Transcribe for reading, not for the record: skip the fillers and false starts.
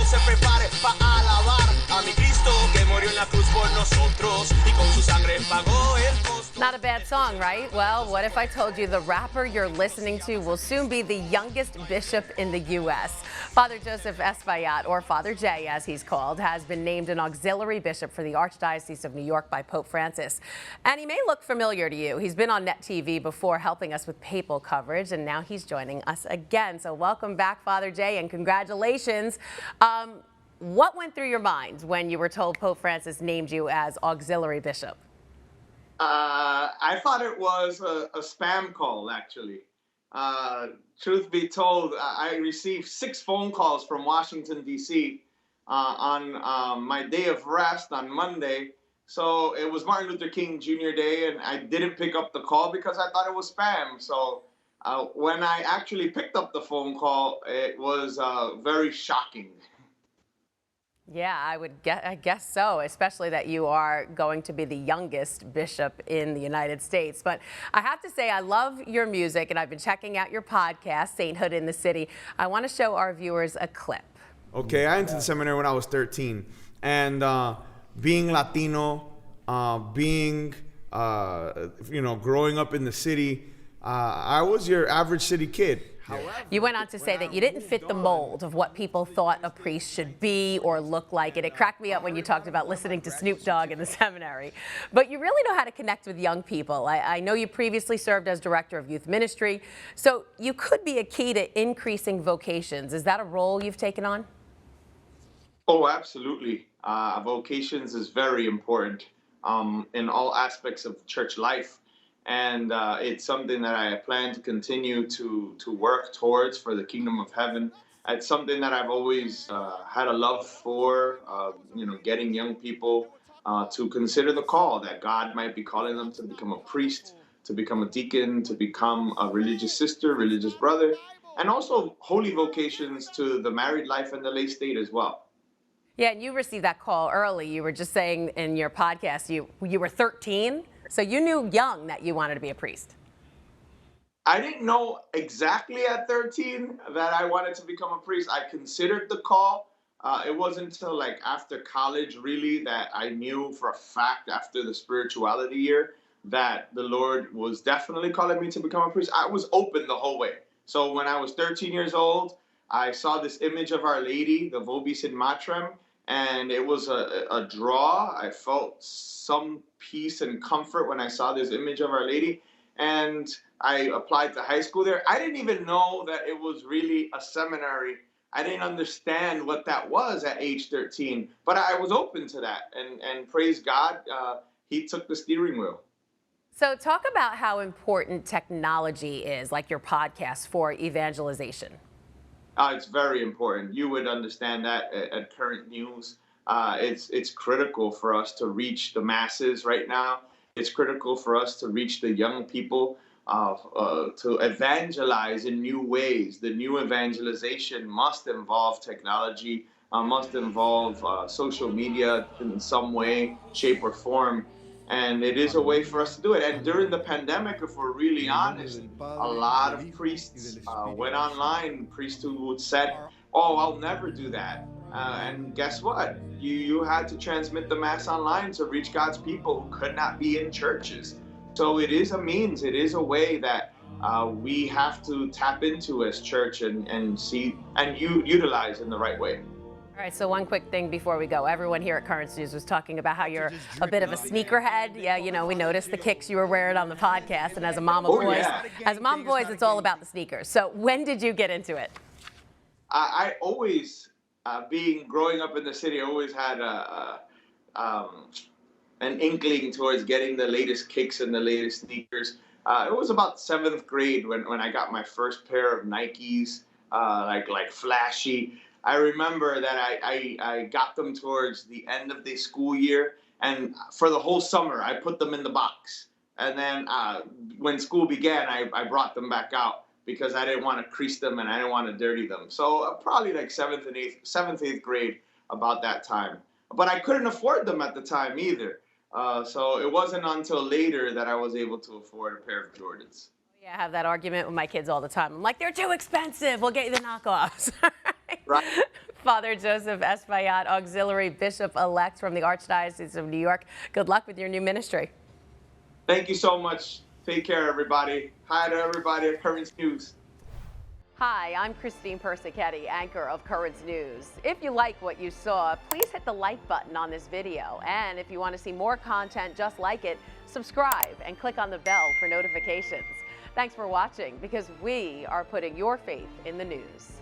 se prepare para alabar a mi Cristo que murió en la cruz por nosotros y con su sangre pagó el costo. Not a bad song, right? Well, what if I told you the rapper you're listening to will soon be the youngest bishop in the U.S.? Father Joseph Espaillat, or Father J as he's called, has been named an auxiliary bishop for the Archdiocese of New York by Pope Francis. And he may look familiar to you. He's been on Net TV before helping us with papal coverage, and now he's joining us again. So welcome back, Father J, and congratulations. What went through your mind when you were told Pope Francis named you as auxiliary bishop? I thought it was a spam call, actually. Truth be told, I received 6 phone calls from Washington, D.C. On my day of rest on Monday. So it was Martin Luther King Jr. Day, and I didn't pick up the call because I thought it was spam. So when I actually picked up the phone call, it was very shocking. Yeah, I guess so, especially that you are going to be the youngest bishop in the United States. But I have to say, I love your music, and I've been checking out your podcast, Sainthood in the City. I want to show our viewers a clip. Okay, I entered the seminary when I was 13, and being Latino, growing up in the city, I was your average city kid. You went on to say that you didn't fit the mold of what people thought a priest should be or look like, and it cracked me up when you talked about listening to Snoop Dogg in the seminary. But you really know how to connect with young people. I know you previously served as director of youth ministry, so you could be a key to increasing vocations. Is that a role you've taken on? Oh, absolutely. Vocations is very important in all aspects of church life. And it's something that I plan to continue to work towards for the kingdom of heaven. It's something that I've always had a love for, getting young people to consider the call that God might be calling them to become a priest, to become a deacon, to become a religious sister, religious brother, and also holy vocations to the married life and the lay state as well. Yeah, and you received that call early. You were just saying in your podcast you were 13. So you knew young that you wanted to be a priest. I didn't know exactly at 13 that I wanted to become a priest. I considered the call. It wasn't until like after college, really, that I knew for a fact after the spirituality year that the Lord was definitely calling me to become a priest. I was open the whole way. So when I was 13 years old, I saw this image of Our Lady, the Vobis in Matrem, and it was a draw. I felt some peace and comfort when I saw this image of Our Lady, and I applied to high school there. I didn't even know that it was really a seminary. I didn't understand what that was at age 13, but I was open to that, and praise God, he took the steering wheel. So talk about how important technology is, like your podcast, for evangelization. It's very important. You would understand that at current news. It's critical for us to reach the masses right now. It's critical for us to reach the young people, to evangelize in new ways. The new evangelization must involve technology, must involve social media in some way, shape, or form. And it is a way for us to do it. And during the pandemic, if we're really honest, a lot of priests went online, priesthood said, oh, I'll never do that. And guess what? You had to transmit the Mass online to reach God's people who could not be in churches. So it is a means, it is a way that we have to tap into as church and see and utilize in the right way. All right, so one quick thing before we go. Everyone here at Currents News was talking about how you're a bit of a sneakerhead. Yeah, you know, we noticed the kicks you were wearing on the podcast, and as a mom of boys, it's all about the sneakers. So when did you get into it? I always, growing up in the city, I always had an inkling towards getting the latest kicks and the latest sneakers. It was about 7th grade when I got my first pair of Nikes, like flashy. I remember that I got them towards the end of the school year, and for the whole summer, I put them in the box. And then when school began, I brought them back out because I didn't want to crease them and I didn't want to dirty them. So probably like 7th, 8th grade, about that time. But I couldn't afford them at the time either. So it wasn't until later that I was able to afford a pair of Jordans. Yeah, I have that argument with my kids all the time. I'm like, they're too expensive. We'll get you the knockoffs. Right. Father Joseph Espaillat, Auxiliary Bishop-elect from the Archdiocese of New York. Good luck with your new ministry. Thank you so much. Take care, everybody. Hi to everybody at Currents News. Hi, I'm Christine Persichetti, anchor of Currents News. If you like what you saw, please hit the like button on this video. And if you want to see more content just like it, subscribe and click on the bell for notifications. Thanks for watching, because we are putting your faith in the news.